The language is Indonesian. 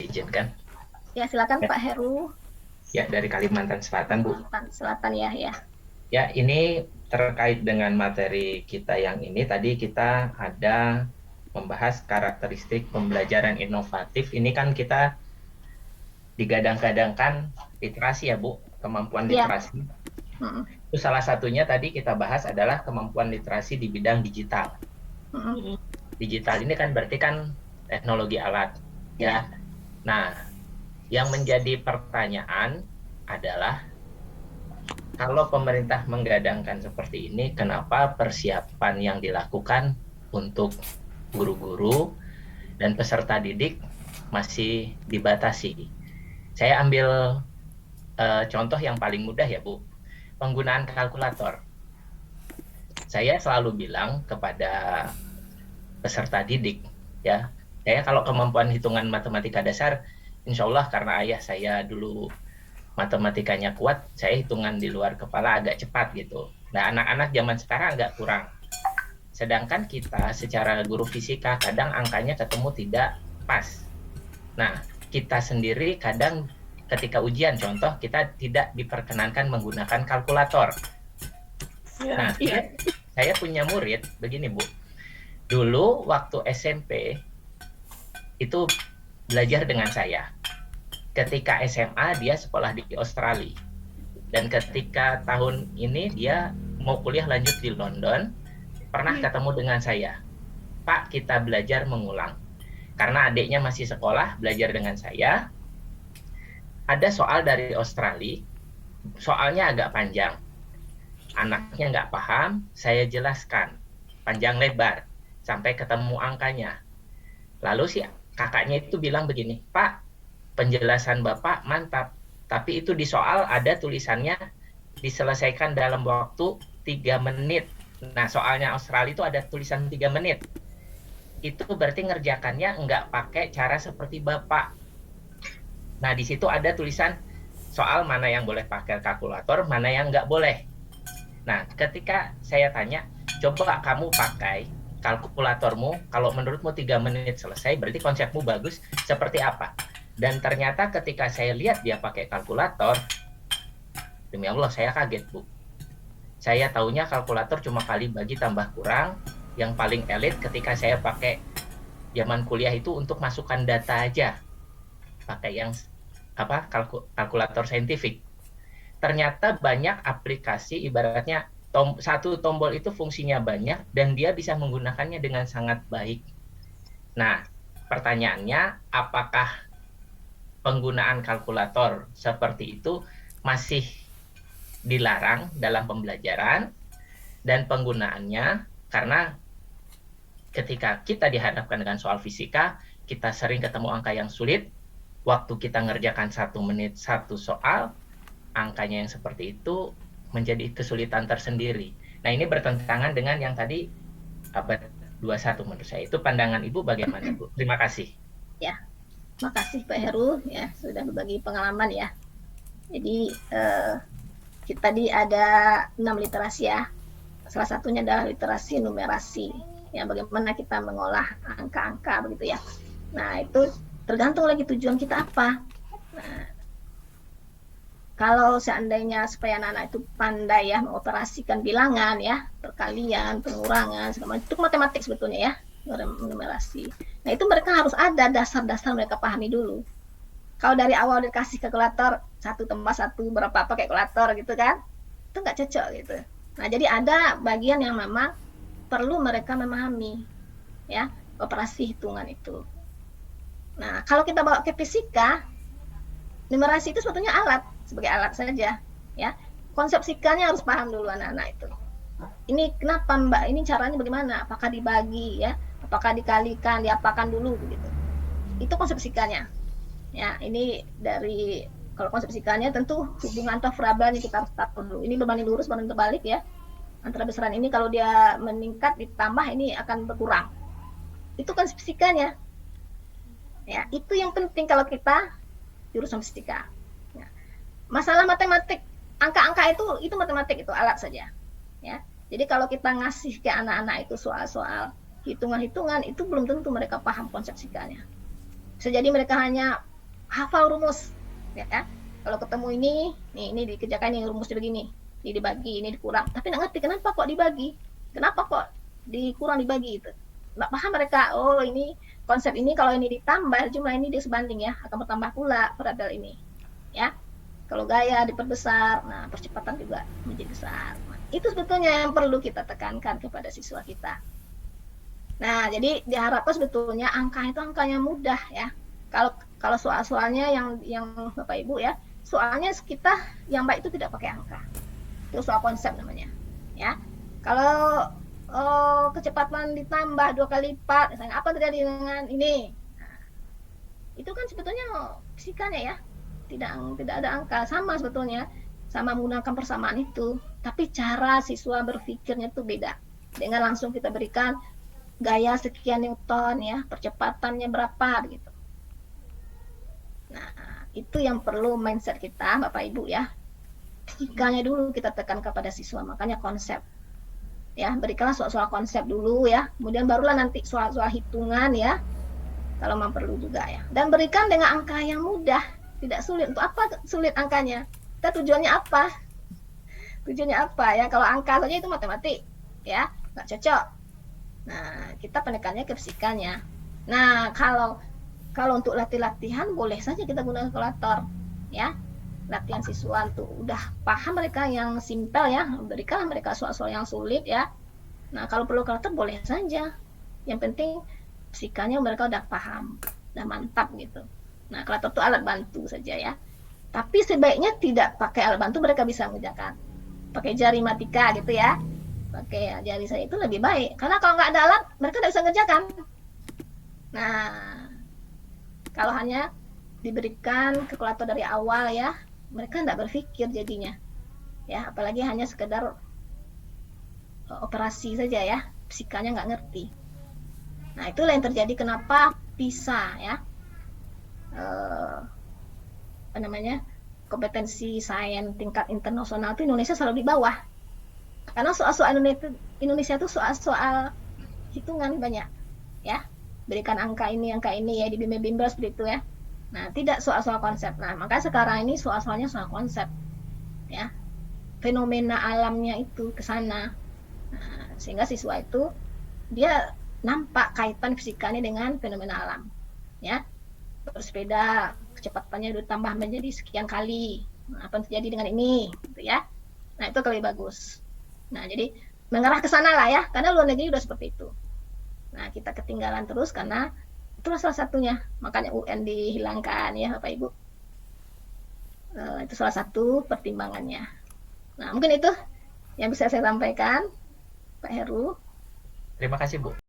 diizinkan. Ya, silakan Ya, Pak Heru. ya, dari Kalimantan Selatan, Bu. Kalimantan Selatan ya, ya. Ya, ini terkait dengan materi kita yang ini. Tadi kita ada membahas karakteristik pembelajaran inovatif. Ini kan kita digadang-gadangkan literasi ya, Bu, kemampuan Ya. literasi. Mm-mm. Itu salah satunya tadi kita bahas adalah kemampuan literasi di bidang digital. Mm-mm. Digital ini kan berarti kan teknologi alat, Ya. ya. Nah, yang menjadi pertanyaan adalah kalau pemerintah menggadangkan seperti ini, kenapa persiapan yang dilakukan untuk guru-guru dan peserta didik masih dibatasi? Saya ambil contoh yang paling mudah ya, Bu. Penggunaan kalkulator. Saya selalu bilang kepada peserta didik, ya, saya kalau kemampuan hitungan matematika dasar, insya Allah karena ayah saya dulu matematikanya kuat, saya hitungan di luar kepala agak cepat gitu. Nah, anak-anak zaman sekarang agak kurang. Sedangkan kita secara guru fisika kadang angkanya ketemu tidak pas. Nah, kita sendiri kadang ketika ujian, contoh kita tidak diperkenankan menggunakan kalkulator. Nah, saya punya murid begini, Bu. Dulu waktu SMP itu belajar dengan saya. Ketika SMA dia sekolah di Australia. Dan ketika tahun ini dia mau kuliah lanjut di London, pernah ketemu dengan saya. Pak, kita belajar mengulang. Karena adiknya masih sekolah, belajar dengan saya. Ada soal dari Australia, soalnya agak panjang. Anaknya nggak paham, saya jelaskan. Panjang lebar, sampai ketemu angkanya. Lalu si kakaknya itu bilang begini, Pak, penjelasan Bapak mantap. Tapi itu di soal ada tulisannya diselesaikan dalam waktu 3 menit. Nah, soalnya Australia itu ada tulisan 3 menit. Itu berarti ngerjakannya nggak pakai cara seperti Bapak. Nah, di situ ada tulisan soal mana yang boleh pakai kalkulator, mana yang nggak boleh. Nah, ketika saya tanya, coba kamu pakai kalkulatormu, kalau menurutmu 3 menit selesai, berarti konsepmu bagus, seperti apa? Dan ternyata ketika saya lihat dia pakai kalkulator, demi Allah saya kaget, Bu. Saya taunya kalkulator cuma kali bagi tambah kurang, yang paling elit ketika saya pakai zaman kuliah itu untuk masukkan data aja, pakai yang kalkulator saintifik. Ternyata banyak aplikasi, ibaratnya satu tombol itu fungsinya banyak dan dia bisa menggunakannya dengan sangat baik. Nah, pertanyaannya, apakah penggunaan kalkulator seperti itu masih dilarang dalam pembelajaran dan penggunaannya, karena ketika kita dihadapkan dengan soal fisika, kita sering ketemu angka yang sulit. Waktu kita ngerjakan 1 menit satu soal, angkanya yang seperti itu menjadi kesulitan tersendiri. Nah, ini bertentangan dengan yang tadi abad 21 menurut saya. Itu pandangan Ibu bagaimana, Bu? Terima kasih. Ya, makasih Pak Heru ya sudah berbagi pengalaman ya. Jadi kita tadi ada 6 literasi ya. Salah satunya adalah literasi numerasi. Ya, bagaimana kita mengolah angka-angka begitu ya. Nah, itu tergantung lagi tujuan kita apa. Nah, kalau seandainya supaya anak-anak itu pandai ya mengoperasikan bilangan ya, perkalian, pengurangan, segala macam, itu matematik sebetulnya ya, numerasi. Nah, itu mereka harus ada dasar-dasar mereka pahami dulu. Kalau dari awal dikasih kalkulator 1 tambah 1 berapa pakai kalkulator gitu kan, itu nggak cocok gitu. Nah, jadi ada bagian yang memang perlu mereka memahami ya, operasi hitungan itu. Nah, kalau kita bawa ke fisika, numerasi itu sebetulnya alat, sebagai alat saja ya. Konsep fisikanya harus paham dulu anak-anak itu. Ini kenapa Mbak? Ini caranya bagaimana? Apakah dibagi ya? Apakah dikalikan, diapakan dulu begitu. Itu konsep fisikanya. Ya, ini dari kalau konsep fisikanya tentu hubungan atau variabelnya kita harus tahu dulu. Ini berbanding lurus, berbanding terbalik ya. Antara besaran ini kalau dia meningkat ditambah ini akan berkurang. Itu konsep fisikanya. Ya, itu yang penting kalau kita jurusan fisika. Ya. Masalah matematik, angka-angka itu matematik, itu alat saja. Ya. Jadi kalau kita ngasih ke anak-anak itu soal-soal hitungan-hitungan, itu belum tentu mereka paham konsep fisikanya. Bisa jadi mereka hanya hafal rumus, ya. Kalau ketemu ini dikerjakan, ini rumusnya begini, ini dibagi, ini dikurang. Tapi nggak ngerti kenapa kok dibagi, kenapa kok dikurang dibagi itu. Nggak paham mereka. Oh, ini konsep ini kalau ini ditambah jumlah ini dia sebanding ya, akan bertambah pula variabel ini, ya. Kalau gaya diperbesar, nah percepatan juga menjadi besar. Nah, itu sebetulnya yang perlu kita tekankan kepada siswa kita. Nah, jadi diharapkan sebetulnya angka itu angkanya mudah ya. Kalau soal-soalnya yang Bapak Ibu ya, soalnya kita yang baik itu tidak pakai angka. Itu soal konsep namanya. Ya. Kalau kecepatan ditambah 2 kali lipat, misalnya apa terjadi dengan ini? Nah, itu kan sebetulnya fisikanya ya. Tidak ada angka, sama sebetulnya, sama menggunakan persamaan itu, tapi cara siswa berpikirnya itu beda. Dengan langsung kita berikan gaya sekian Newton ya, percepatannya berapa gitu. Nah, itu yang perlu mindset kita Bapak Ibu ya. Fisikanya dulu kita tekan kepada siswa, makanya konsep. Ya, berikanlah soal-soal konsep dulu ya, kemudian barulah nanti soal-soal hitungan ya, kalau memang perlu juga ya. Dan berikan dengan angka yang mudah, tidak sulit. Untuk apa sulit angkanya? Kita tujuannya apa? Tujuannya apa ya? Kalau angka saja itu matematik, ya nggak cocok. Nah, kita penekannya ke fisikanya. Nah, kalau untuk latihan boleh saja kita gunakan kalkulator, ya. Latihan siswa untuk udah paham mereka yang simpel ya, berikanlah mereka soal-soal yang sulit ya. Nah, kalau perlu kalkulator boleh saja. Yang penting fisikanya mereka udah paham, udah mantap gitu. Nah, kalkulator itu alat bantu saja ya. Tapi sebaiknya tidak pakai alat bantu, mereka bisa mengerjakan. Pakai jari matika gitu ya. Pakai jari saya itu lebih baik. Karena kalau nggak ada alat, mereka tidak bisa mengerjakan. Nah, kalau hanya diberikan kalkulator dari awal ya, mereka tidak berpikir jadinya. Ya, apalagi hanya sekedar operasi saja ya, fisikanya nggak ngerti. Nah, itulah yang terjadi kenapa PISA ya, apa namanya, kompetensi sains tingkat internasional itu Indonesia selalu di bawah. Karena soal-soal Indonesia itu soal-soal hitungan banyak ya. Berikan angka ini ya di bimbel-bimbel seperti itu ya. Nah, tidak soal-soal konsep. Nah, maka sekarang ini soal-soalnya soal konsep ya. Fenomena alamnya itu ke sana. Nah, sehingga siswa itu dia nampak kaitan fisikanya dengan fenomena alam. Ya. Bersepeda kecepatannya ditambah menjadi sekian kali. Nah, apa yang terjadi dengan ini gitu ya. Nah, itu lebih bagus. Nah, jadi mengarah ke sana lah ya, karena luar negeri udah seperti itu. Nah, kita ketinggalan terus karena itulah salah satunya. Makanya UN dihilangkan ya, Bapak Ibu. Itu salah satu pertimbangannya. Nah, mungkin itu yang bisa saya sampaikan, Pak Heru. Terima kasih, Bu.